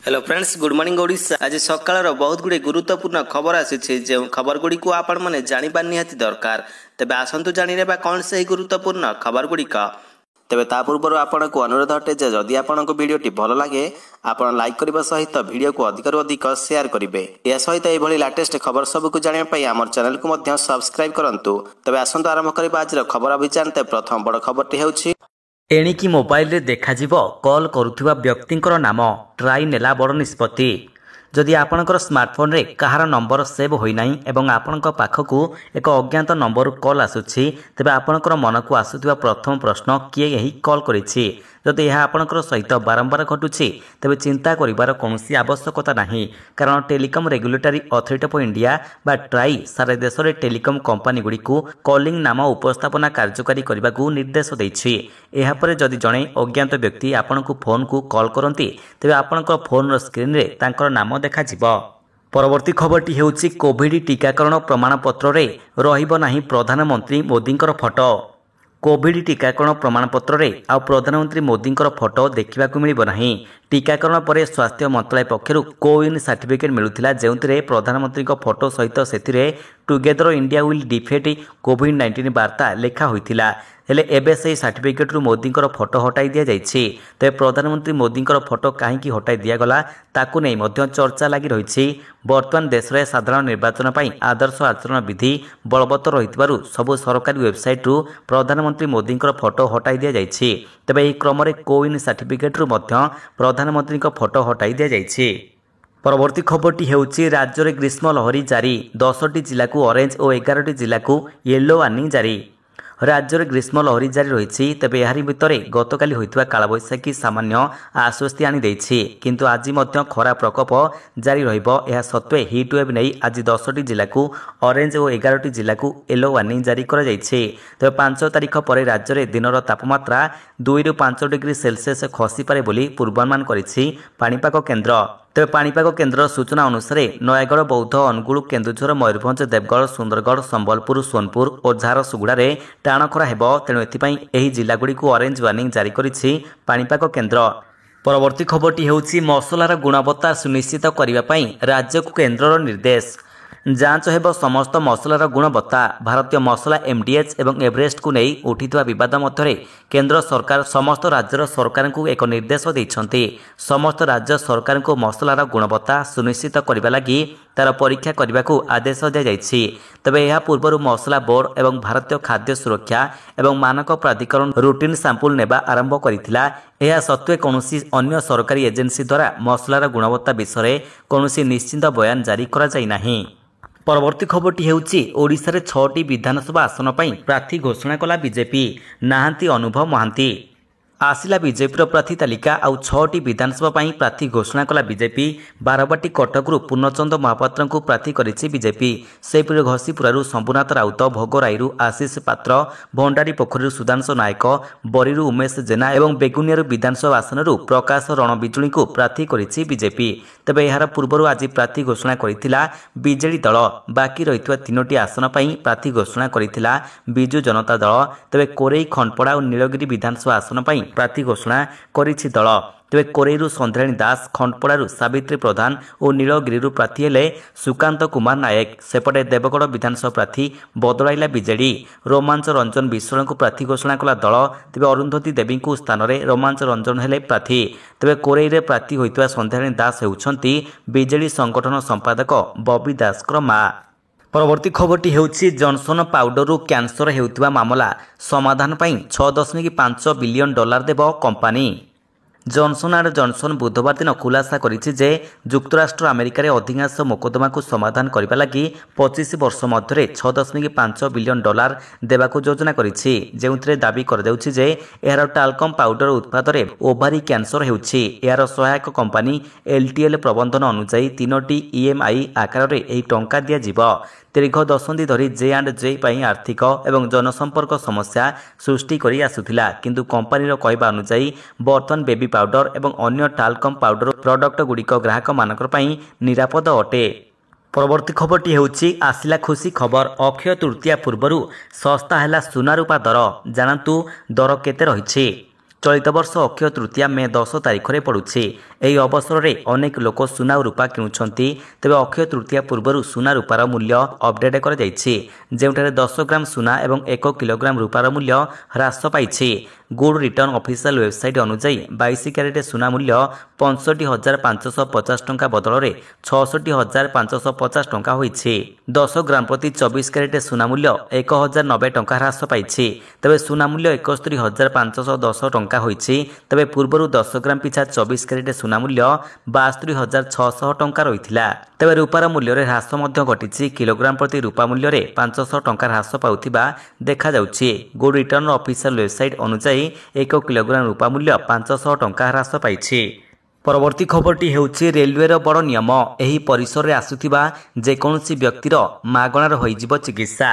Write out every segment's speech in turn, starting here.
Hello friends, good morning Odisha. आज सकाळ बहुत गुड़े गुरुत्वपूर्ण खबर आसी जो खबर गुड़ी को आपण मैंने जाना निहाती दरकार। तेबे आसतु जाने कौन से गुरुत्वपूर्ण खबर गुड़िक। तेबे ता पूर्व आपन को अनुरोध अटे जे जदि आपन को वीडियोटी भल लगे आपन लाइक करने सहित वीडियो को अधिक अधिक शेयर करेंगे। यह सहित यह लेटेस्ट खबर सब को जानापी आम चैनल को सब्सक्राइब करूँ। तेबे आसतु आरंभ करबा आज खबर अभियान। प्रथम बड़ खबरटी होछि एणिकी मोबाइल रे देखाजिब कॉल करुथिबा व्यक्तिंकर नाम। ट्राई नेला बड़ निष्पत्ति। जदि आपणकर स्मार्टफोन रे कहार नंबर सेव होई नाही एवं आपणक पाखकू एक अज्ञात नंबर कॉल आसुछि तेबे आपणकर मन को आसुथिबा प्रथम प्रश्न किए यही कॉल करिछि। जदि यह आपणकर सहित बारंबार घटुछि तेबे चिंता करिवार कोनोसी आवश्यकता नाही, कारण telecom regulatory authority of India बा ट्राई सारे देश रे टेलिकम कंपनी गुडी को कॉलिंग नाम उपस्थापना कार्यकारी करने को निर्देश देछि। एहा परे जदि जणे अज्ञात व्यक्ति आपणकू फोन को कॉल करंती तेबे आपणकर फोन स्क्रीन रे तांकर नाम देखा जिवो। परवर्ती खबरटी हेउछि कोविड टीकाकरण प्रमाणपत्र रे रहिबो नाही प्रधानमंत्री मोदींकर फोटो। कोविड टीकाकरण प्रमाणपत्र रे आ प्रधानमंत्री मोदींकर फोटो देखा मिलिबो नाही। टीकाकरण पर स्वास्थ्य मंत्रालय पक्षरु कोविन सर्टिफिकेट मिलुथिला जेउथिरे प्रधानमंत्री फोटो सहित सेथिरे टुगेदर इंडिया विल डिफेट कोविड-19 वार्ता लेखा होइथिला। हेले एबे से सर्टिफिकेट रु मोदींकर फोटो हटाई दिया जाइछि। तेबे प्रधानमंत्री मोदींकर फोटो काहेकि हटाई दिया गला ताकू नै मध्य चर्चा लागि रहिछि। वर्तमान देश रे साधारण निर्वाचन पई आदर्श आचरण विधि बलवत्तर रहितबारु सबु सरकारी वेबसाइट रु प्रधानमंत्री मोदींकर फोटो हटाई दिया जाइछि। तेबे एही क्रम रे कोविन सर्टिफिकेट रु मध्य प्रधानमंत्री फोटो हटाई दिया जाइछि। परवर्ती खबरटी हेउछि राज्य रे ग्रीष्म लहरी जारी। 10टी जिला को ऑरेंज और 11टी जिला को येलो वार्निंग जारी। राज्य में ग्रीष्म लहरी जारी रही। तेबे यारी भितर गतकाली होइतबा कालबैशाखी सामान्य आश्वस्ति आनी देछि, किंतु आज मध्य खरा प्रकोप जारी रहिबो। एहा सत्वे हिट वेव नै आज 10टी जिला को ऑरेंज और 11टी जिला को येलो वार्निंग जारी करा जाइछि। तेबे 5 तारिख पर राज्य में दिनर तापमात्रा 2 ରୁ 5 डिग्री सेल्सियस खसी पारे बोली पूर्वानुमान करिछि पाणीपाग केन्द्र। तेबे पाणीपाग केन्द्र सूचना अनुसार नयागढ़, बौद्ध, अनुगुल, केन्दुझर, मयूरभंज, देवगढ़, सुंदरगढ़, संबलपुर, सोनपुर और झारसुगुड़े टाण खरा हेबो। तेणु एथिपाई एही जिलागुड़ी को ऑरेंज वार्निंग जारी करिछि पाणीपाग केन्द्र। परवर्ती खबरटी हेउछि मसलार गुणवत्ता सुनिश्चित करिबा पई राज्य को केन्द्रर निर्देश। जांच हेब समस्त मसलार गुणवत्ता। भारतीय मसला एमडीएच एवं एवरेस्ट को नहीं उठिଥିବା विवाद मध्य केंद्र सरकार समस्त राज्यर सरकार को एक निर्देश देइछन्ति। समस्त राज्य सरकार को मसलार गुणवत्ता सुनिश्चित करने लगी तार परीक्षा करने को आदेश दिया जाइछि। तबे यह पूर्व मसला बोर्ड एवं भारतीय खाद्य सुरक्षा एवं मानक प्राधिकरण रूटीन सैंपल नेबा आरंभ करिथिला। यह सत्वे कौनसी अन्य सरकारी एजेंसी द्वारा मसलार गुणवत्ता विषय कौनसी निश्चित बयान जारी करा जाई नाही। परवर्ती खबरटी हेउछि ओडिशा रे 6टी विधानसभा आसन पई प्रार्थी घोषणा कला बीजेपी। नाहांती अनुभव महांती। आसिला बीजेपी प्रार्थी तालिका आउ 6टी विधानसभा पई प्रार्थी घोषणा कला बीजेपी। बारवाटी कटक पूर्णचंद महापात्र को प्रार्थी करिछि बीजेपी। सेपुर घसीपुरु शंभुनाथ राउत, भोगराईरु आशीष पात्र, भंडारी पोखरी सुधांशु नायक, बरीरु उमेश जेना एवं बेगुनिया विधानसभा आसन प्रकाश रणबिजुली को प्रार्थी करिछि बीजेपी। तेबे यार पूर्व आज प्रार्थी घोषणा करिथिला बीजेडी दल। बाकी रहितवा 3टी आसन पई प्रार्थी घोषणा करिथिला बिजु जनता दल। तेबे कोरेई, खनपड़ा और नीलगिरी विधानसभा आसन पई प्रार्थी घोषणा करिछि दल। तेबे कोरेईरु संध्राणी दास, खनपड़ारू सावित्री प्रधान और नीलगिरी प्रार्थी हेले सुकांत कुमार नायक। सेपटे देवगढ़ विधानसभा प्रार्थी बदलाइला बीजेडी। रोमांच रंजन विश्वाल को प्रार्थी घोषणा कला दल। तेबे अरुंधती देवी को स्थान में रोमांच रंजन हेले प्रार्थी। तेबे कोरेईरे प्रार्थी होइतवा संध्राणी दास हेउछंती बीजेडी संगठन संपादक बबी दासकर मा। परवर्ती खबरटी हेउछि जॉनसन पाउडर कैंसर हेउतिबा मामला समाधान पई $6.5 बिलियन देबो कंपनी। जॉनसन एंड जॉनसन बुधवार दिन खुलासा करिछि जे युक्तराष्ट्र अमेरिका रे अधिकांश मोकदमा को समाधान करबा लागि 25 वर्ष मध्य $6.5 बिलियन देबाको योजना करिछि, जेउथिरे दाबी कर देउछि जे एहार टालकम पाउडर उत्पादन रे ओभारी कैंसर हेउछि। एहार सहायक कंपनी एलटीएल प्रबंधन अनुसार 3टी ईएमआई आकार रे एही टंका दिया जिवो। दीर्घ दशंधि धरी J&J पई आर्थिक एवं जनसंपर्क समस्या सृष्टि करी आसुथिला, किंतु कंपनीर कहबा अनुसार बर्तन बेबी पाउडर एवं अन्य टालकम पाउडर प्रोडक्ट गुड़िक ग्राहक मानकर पई निरापद अटे। परवर्ती खबरटी हेउछि आसिला खुशी खबर। अक्षय तृतीया पूर्वरु सस्ता हैला सुना रूपा दर। जानतु दर केते रहिछि। ଚଳିତ ବର୍ଷ ଅକ୍ଷୟ ତୃତୀୟା ମେ 10 ତାରିଖରେ ପଡ଼ୁଛି। ଏହି ଅବସରରେ ଅନେକ ଲୋକ ସୁନା ଓ ରୂପା କିଣୁଛନ୍ତି। ତେବେ ଅକ୍ଷୟ ତୃତୀୟା ପୂର୍ବରୁ ସୁନା ରୂପାର ମୂଲ୍ୟ ଅପଡେଟ୍ କରାଯାଇଛି, ଯେଉଁଠାରେ 10 ଗ୍ରାମ ସୁନା ଏବଂ 1 କିଲୋଗ୍ରାମ ରୂପାର ମୂଲ୍ୟ ହ୍ରାସ ପାଇଛି। ଗୁଡ୍ ରିଟର୍ଣ୍ଣ ଅଫିସିଆଲ ୱେବସାଇଟ୍ ଅନୁଯାୟୀ 22 କ୍ୟାରେଟ ସୁନା ମୂଲ୍ୟ 65,550 ଟଙ୍କା ବଦଳରେ 66,550 ଟଙ୍କା ହୋଇଛି। 10 ଗ୍ରାମ ପ୍ରତି 24 କ୍ୟାରେଟ ସୁନା ମୂଲ୍ୟ 1,090 ଟଙ୍କା ହ୍ରାସ ପାଇଛି। ତେବେ ସୁନା ମୂଲ୍ୟ 61,510 ଟଙ୍କା ହୋଇଛି। ତେବେ ପୂର୍ବରୁ 10 ଗ୍ରାମ ପିଛା 24 କ୍ୟାରେଟ ସୁନା ମୂଲ୍ୟ 72,600 ଟଙ୍କା ରହିଥିଲା। ତେବେ ରୂପାର ମୂଲ୍ୟରେ ହ୍ରାସ ମଧ୍ୟ ଘଟିଛି। କିଲୋଗ୍ରାମ ପ୍ରତି ରୂପା ମୂଲ୍ୟରେ 500 ଟଙ୍କା ହ୍ରାସ ପାଉଥିବା ଦେଖାଯାଉଛି। ଗୁଡ୍ ରିଟର୍ଣ୍ଣ ଅଫିସିଆଲ ୱେବସାଇଟ୍ ଅନୁଯାୟୀ 1 କିଲୋଗ୍ରାମ ରୂପା ମୂଲ୍ୟ 500 ଟଙ୍କା ହ୍ରାସ ପାଇଛି। ପରବର୍ତ୍ତୀ ଖବରଟି ହେଉଛି ରେଲୱେର ବଡ଼ ନିୟମ। ଏହି ପରିସରରେ ଆସୁଥିବା ଯେକୌଣସି ବ୍ୟକ୍ତିର ମାଗଣାରେ ହୋଇଯିବ ଚିକିତ୍ସା।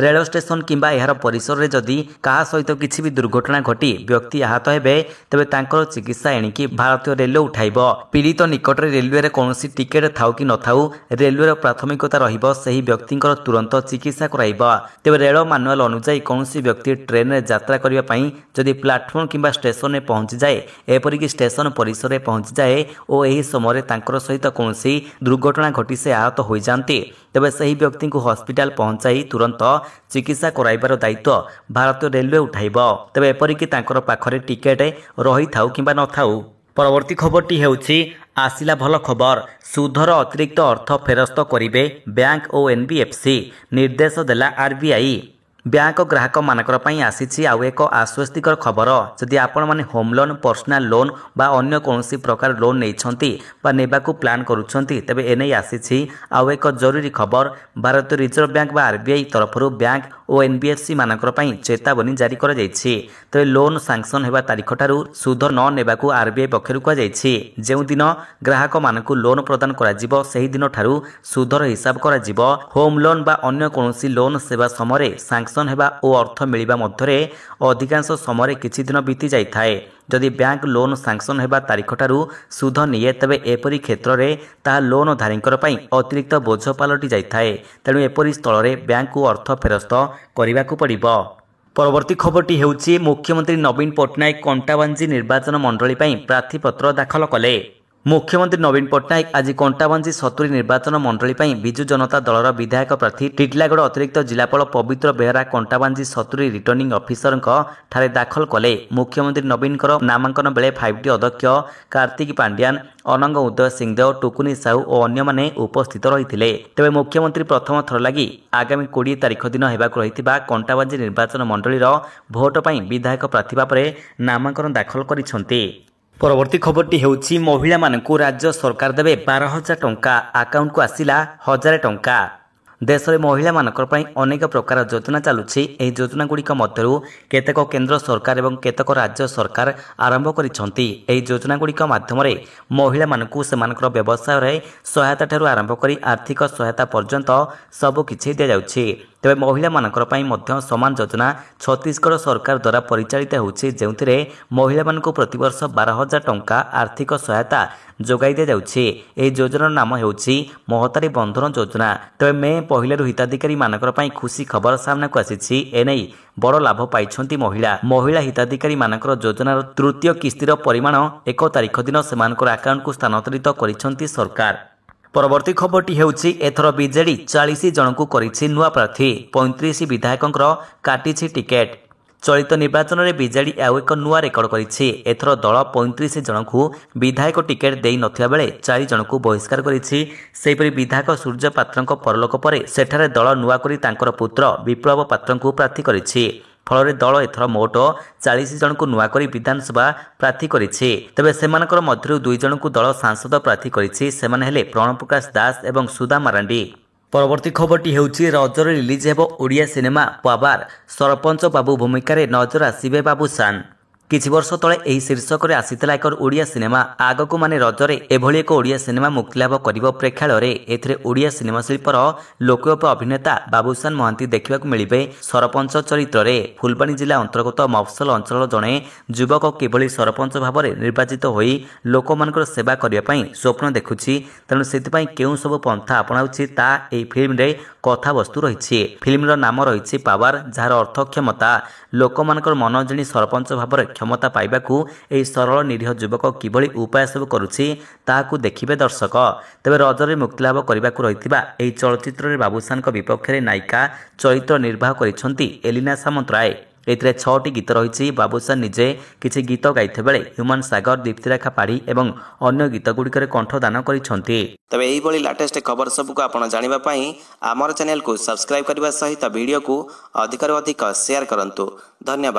ରେଳ ଷ୍ଟେସନ କିମ୍ବା ଏହାର ପରିସରରେ ଯଦି କାହା ସହିତ କିଛି ବି ଦୁର୍ଘଟଣା ଘଟି ବ୍ୟକ୍ତି ଆହତ ହେବେ, ତେବେ ତାଙ୍କର ଚିକିତ୍ସା ଏଣିକି ଭାରତୀୟ ରେଲୱେ ଉଠାଇବ। ପୀଡ଼ିତ ନିକଟରେ ରେଲୱେରେ କୌଣସି ଟିକେଟ ଥାଉ କି ନଥାଉ, ରେଲୱେର ପ୍ରାଥମିକତା ରହିବ ସେହି ବ୍ୟକ୍ତିଙ୍କର ତୁରନ୍ତ ଚିକିତ୍ସା କରାଇବ। ତେବେ ରେଳ ମାନୁଆଲ ଅନୁଯାୟୀ କୌଣସି ବ୍ୟକ୍ତି ଟ୍ରେନରେ ଯାତ୍ରା କରିବା ପାଇଁ ଯଦି ପ୍ଲାଟଫର୍ମ କିମ୍ବା ଷ୍ଟେସନରେ ପହଞ୍ଚିଯାଏ, ଏପରିକି ଷ୍ଟେସନ ପରିସରରେ ପହଞ୍ଚିଯାଏ ଓ ଏହି ସମୟରେ ତାଙ୍କର ସହିତ କୌଣସି ଦୁର୍ଘଟଣା ଘଟି ସେ ଆହତ ହୋଇଯାଆନ୍ତି, ତେବେ ସେହି ବ୍ୟକ୍ତିଙ୍କୁ ହସ୍ପିଟାଲ ପହଞ୍ଚାଇ ତୁରନ୍ତ ଚିକିତ୍ସା କରାଇବାର ଦାୟିତ୍ୱ ଭାରତୀୟ ରେଲୱେ ଉଠାଇବ। ତେବେ ଏପରିକି ତାଙ୍କର ପାଖରେ ଟିକେଟ ରହିଥାଉ କିମ୍ବା ନଥାଉ। ପରବର୍ତ୍ତୀ ଖବରଟି ହେଉଛି ଆସିଲା ଭଲ ଖବର। ସୁଧର ଅତିରିକ୍ତ ଅର୍ଥ ଫେରସ୍ତ କରିବେ ବ୍ୟାଙ୍କ ଓ ଏନବିଏଫସି, ନିର୍ଦ୍ଦେଶ ଦେଲା ଆରବିଆଇ। ବ୍ୟାଙ୍କ ଗ୍ରାହକମାନଙ୍କର ପାଇଁ ଆସିଛି ଆଉ ଏକ ଆଶ୍ୱସ୍ତିକର ଖବର। ଯଦି ଆପଣମାନେ ହୋମ୍ ଲୋନ୍, ପର୍ସନାଲ ଲୋନ୍ ବା ଅନ୍ୟ କୌଣସି ପ୍ରକାର ଲୋନ୍ ନେଇଛନ୍ତି ବା ନେବାକୁ ପ୍ଲାନ୍ କରୁଛନ୍ତି, ତେବେ ଏନେଇ ଆସିଛି ଆଉ ଏକ ଜରୁରୀ ଖବର। ଭାରତୀୟ ରିଜର୍ଭ ବ୍ୟାଙ୍କ ବା ଆରବିଆଇ ତରଫରୁ ବ୍ୟାଙ୍କ ଓ ଏନବିଏଫସି ମାନଙ୍କର ପାଇଁ ଚେତାବନୀ ଜାରି କରାଯାଇଛି। ତେବେ ଲୋନ୍ ସାଂସନ ହେବା ତାରିଖଠାରୁ ସୁଧ ନ ନେବାକୁ ଆରବିଆଇ ପକ୍ଷରୁ କୁହାଯାଇଛି। ଯେଉଁଦିନ ଗ୍ରାହକମାନଙ୍କୁ ଲୋନ୍ ପ୍ରଦାନ କରାଯିବ, ସେହି ଦିନଠାରୁ ସୁଧର ହିସାବ କରାଯିବ। ହୋମ୍ ଲୋନ୍ ବା ଅନ୍ୟ କୌଣସି ଲୋନ୍ ସେବା ସମୟରେ ସାଂସନ ହେବା ଓ ଅର୍ଥ ମିଳିବା ମଧ୍ୟରେ ଅଧିକାଂଶ ସମୟରେ କିଛି ଦିନ ବିତି ଯାଇଥାଏ। ଯଦି ବ୍ୟାଙ୍କ ଲୋନ୍ ସାଂସନ ହେବା ତାରିଖଠାରୁ ସୁଧ ନିଏ, ତେବେ ଏପରି କ୍ଷେତ୍ରରେ ତାହା ଲୋନ୍ ଧାରୀଙ୍କର ପାଇଁ ଅତିରିକ୍ତ ବୋଝ ପାଲଟି ଯାଇଥାଏ। ତେଣୁ ଏପରି ସ୍ଥଳରେ ବ୍ୟାଙ୍କକୁ ଅର୍ଥ ଫେରସ୍ତ କରିବାକୁ ପଡ଼ିବ। ପରବର୍ତ୍ତୀ ଖବରଟି ହେଉଛି ମୁଖ୍ୟମନ୍ତ୍ରୀ ନବୀନ ପଟ୍ଟନାୟକ କଣ୍ଟାବାଞ୍ଜି ନିର୍ବାଚନ ମଣ୍ଡଳୀ ପାଇଁ ପ୍ରାର୍ଥୀପତ୍ର ଦାଖଲ କଲେ। ମୁଖ୍ୟମନ୍ତ୍ରୀ ନବୀନ ପଟ୍ଟନାୟକ ଆଜି କଣ୍ଟାବାଞ୍ଜି 70 ନିର୍ବାଚନ ମଣ୍ଡଳୀ ପାଇଁ ବିଜୁ ଜନତା ଦଳର ବିଧାୟକ ପ୍ରାର୍ଥୀ ଟିଟିଲାଗଡ଼ ଅତିରିକ୍ତ ଜିଲ୍ଲାପାଳ ପବିତ୍ର ବେହେରା କଣ୍ଟାବାଞ୍ଜି 70 ରିଟର୍ଣ୍ଣିଂ ଅଫିସରଙ୍କ ଠାରେ ଦାଖଲ କଲେ। ମୁଖ୍ୟମନ୍ତ୍ରୀ ନବୀନଙ୍କର ନାମାଙ୍କନ ବେଳେ 5T ଅଧ୍ୟକ୍ଷ କାର୍ତ୍ତିକ ପାଣ୍ଡିଆନ, ଅନଙ୍ଗ ଉଦୟ ସିଂଦେଓ, ଟୁକୁନି ସାହୁ ଓ ଅନ୍ୟମାନେ ଉପସ୍ଥିତ ରହିଥିଲେ। ତେବେ ମୁଖ୍ୟମନ୍ତ୍ରୀ ପ୍ରଥମ ଥର ଲାଗି ଆଗାମୀ 20 ତାରିଖ ଦିନ ହେବାକୁ ରହିଥିବା କଣ୍ଟାବାଞ୍ଜି ନିର୍ବାଚନ ମଣ୍ଡଳୀର ଭୋଟ ପାଇଁ ବିଧାୟକ ପ୍ରାର୍ଥୀ ଭାବରେ ନାମାଙ୍କନ ଦାଖଲ କରିଛନ୍ତି। ପରବର୍ତ୍ତୀ ଖବରଟି ହେଉଛି ମହିଳାମାନଙ୍କୁ ରାଜ୍ୟ ସରକାର ଦେବେ 12,000 ଟଙ୍କା, ଆକାଉଣ୍ଟକୁ ଆସିଲା 1,000 ଟଙ୍କା। ଦେଶରେ ମହିଳାମାନଙ୍କ ପାଇଁ ଅନେକ ପ୍ରକାର ଯୋଜନା ଚାଲୁଛି। ଏହି ଯୋଜନାଗୁଡ଼ିକ ମଧ୍ୟରୁ କେତେକ କେନ୍ଦ୍ର ସରକାର ଏବଂ କେତେକ ରାଜ୍ୟ ସରକାର ଆରମ୍ଭ କରିଛନ୍ତି। ଏହି ଯୋଜନାଗୁଡ଼ିକ ମାଧ୍ୟମରେ ମହିଳାମାନଙ୍କୁ ସେମାନଙ୍କର ବ୍ୟବସାୟରେ ସହାୟତା ଠାରୁ ଆରମ୍ଭ କରି ଆର୍ଥିକ ସହାୟତା ପର୍ଯ୍ୟନ୍ତ ସବୁକିଛି ଦିଆଯାଉଛି। ତେବେ ମହିଳାମାନଙ୍କ ପାଇଁ ମଧ୍ୟ ସମାନ ଯୋଜନା ଛତିଶଗଡ଼ ସରକାର ଦ୍ୱାରା ପରିଚାଳିତ ହେଉଛି, ଯେଉଁଥିରେ ମହିଳାମାନଙ୍କୁ ପ୍ରତିବର୍ଷ 12,000 ଟଙ୍କା ଆର୍ଥିକ ସହାୟତା ଯୋଗାଇ ଦିଆଯାଉଛି। ଏହି ଯୋଜନାର ନାମ ହେଉଛି ମହତାରୀ ବନ୍ଧନ ଯୋଜନା। ତେବେ ମେ 1ରୁ ହିତାଧିକାରୀମାନଙ୍କ ପାଇଁ ଖୁସି ଖବର ସାମ୍ନାକୁ ଆସିଛି। ଏନେଇ ବଡ଼ ଲାଭ ପାଇଛନ୍ତି ମହିଳା ହିତାଧିକାରୀମାନଙ୍କର ଯୋଜନାର ତୃତୀୟ କିସ୍ତିର ପରିମାଣ 1 ତାରିଖ ଦିନ ସେମାନଙ୍କର ଆକାଉଣ୍ଟକୁ ସ୍ଥାନାନ୍ତରିତ କରିଛନ୍ତି ସରକାର। ପରବର୍ତ୍ତୀ ଖବରଟି ହେଉଛି ଏଥର ବିଜେଡି 40 ଜଣଙ୍କୁ କରିଛି ନୂଆ ପ୍ରାର୍ଥୀ, 35 ବିଧାୟକଙ୍କର କାଟିଛି ଟିକେଟ। ଚଳିତ ନିର୍ବାଚନରେ ବିଜେଡି ଆଉ ଏକ ନୂଆ ରେକର୍ଡ କରିଛି। ଏଥର ଦଳ 35 ଜଣଙ୍କୁ ବିଧାୟକ ଟିକେଟ ଦେଇ ନଥିବା ବେଳେ 4 ଜଣଙ୍କୁ ବହିଷ୍କାର କରିଛି। ସେହିପରି ବିଧାୟକ ସୂର୍ଯ୍ୟ ପାତ୍ରଙ୍କ ପରଲୋକ ପରେ ସେଠାରେ ଦଳ ନୂଆ କରି ତାଙ୍କର ପୁତ୍ର ବିପ୍ଳବ ପାତ୍ରଙ୍କୁ ପ୍ରାର୍ଥୀ କରିଛି। ଫଳରେ ଦଳ ଏଥର ମୋଟ 40 ଜଣଙ୍କୁ ନୂଆ କରି ବିଧାନସଭା ପ୍ରାର୍ଥୀ କରିଛି। ତେବେ ସେମାନଙ୍କର ମଧ୍ୟରୁ 2 ଜଣଙ୍କୁ ଦଳ ସାଂସଦ ପ୍ରାର୍ଥୀ କରିଛି। ସେମାନେ ହେଲେ ପ୍ରଣବ ପ୍ରକାଶ ଦାସ ଏବଂ ସୁଧା ମାରାଣ୍ଡି। ପରବର୍ତ୍ତୀ ଖବରଟି ହେଉଛି ରଜରେ ରିଲିଜ ହେବ ଓଡ଼ିଆ ସିନେମା ପାୱାର, ସରପଞ୍ଚ ବାବୁ ଭୂମିକାରେ ନଜର ଆସିବେ ବାବୁସାନ। କିଛି ବର୍ଷ ତଳେ ଏହି ଶୀର୍ଷକରେ ଆସିଥିଲା ଏକ ଓଡ଼ିଆ ସିନେମା। ଆଗକୁ ମାନେ ରଜରେ ଏଭଳି ଏକ ଓଡ଼ିଆ ସିନେମା ମୁକ୍ତିଲାଭ କରିବ ପ୍ରେକ୍ଷାଳୟରେ। ଏଥିରେ ଓଡ଼ିଆ ସିନେମା ଶିଳ୍ପର ଲୋକପ୍ରିୟ ଅଭିନେତା ବାବୁସାନ ମହାନ୍ତି ଦେଖିବାକୁ ମିଳିବେ ସରପଞ୍ଚ ଚରିତ୍ରରେ। ଫୁଲବାଣୀ ଜିଲ୍ଲା ଅନ୍ତର୍ଗତ ମଫସଲ ଅଞ୍ଚଳର ଜଣେ ଯୁବକ କିଭଳି ସରପଞ୍ଚ ଭାବରେ ନିର୍ବାଚିତ ହୋଇ ଲୋକମାନଙ୍କର ସେବା କରିବା ପାଇଁ ସ୍ୱପ୍ନ ଦେଖୁଛି, ତେଣୁ ସେଥିପାଇଁ କେଉଁ ସବୁ ପନ୍ଥା ଆପଣାଉଛି ତାହା ଏହି ଫିଲ୍ମରେ କଥାବସ୍ତୁ ରହିଛି। ଫିଲ୍ମର ନାମ ରହିଛି ପାୱାର, ଯାହାର ଅର୍ଥ କ୍ଷମତା। ଲୋକମାନଙ୍କର ମନ ଜିଣି ସରପଞ୍ଚ ଭାବରେ କ୍ଷମତା ପାଇବାକୁ ଏହି ସରଳ ନିରୀହ ଯୁବକ କିଭଳି ଉପାୟ ସବୁ କରୁଛି ତାହାକୁ ଦେଖିବେ ଦର୍ଶକ। ତେବେ ରଜରେ ମୁକ୍ତିଲାଭ କରିବାକୁ ରହିଥିବା ଏହି ଚଳଚ୍ଚିତ୍ରରେ ବାବୁସାନଙ୍କ ବିପକ୍ଷରେ ନାୟିକା ଚରିତ୍ର ନିର୍ବାହ କରିଛନ୍ତି ଏଲିନା ସାମନ୍ତରାୟ। ଏଥିରେ 6ଟି ଗୀତ ରହିଛି। ବାବୁସାନ ନିଜେ କିଛି ଗୀତ ଗାଇଥିବା ବେଳେ ହ୍ୟୁମାନ ସାଗର, ଦୀପ୍ତିରେଖା ପାଢ଼ୀ ଏବଂ ଅନ୍ୟ ଗୀତଗୁଡ଼ିକରେ କଣ୍ଠଦାନ କରିଛନ୍ତି। ତେବେ ଏହିଭଳି ଲାଟେଷ୍ଟ ଖବର ସବୁକୁ ଆପଣ ଜାଣିବା ପାଇଁ ଆମର ଚ୍ୟାନେଲକୁ ସବସ୍କ୍ରାଇବ୍ କରିବା ସହିତ ଭିଡ଼ିଓକୁ ଅଧିକରୁ ଅଧିକ ସେୟାର କରନ୍ତୁ। ଧନ୍ୟବାଦ।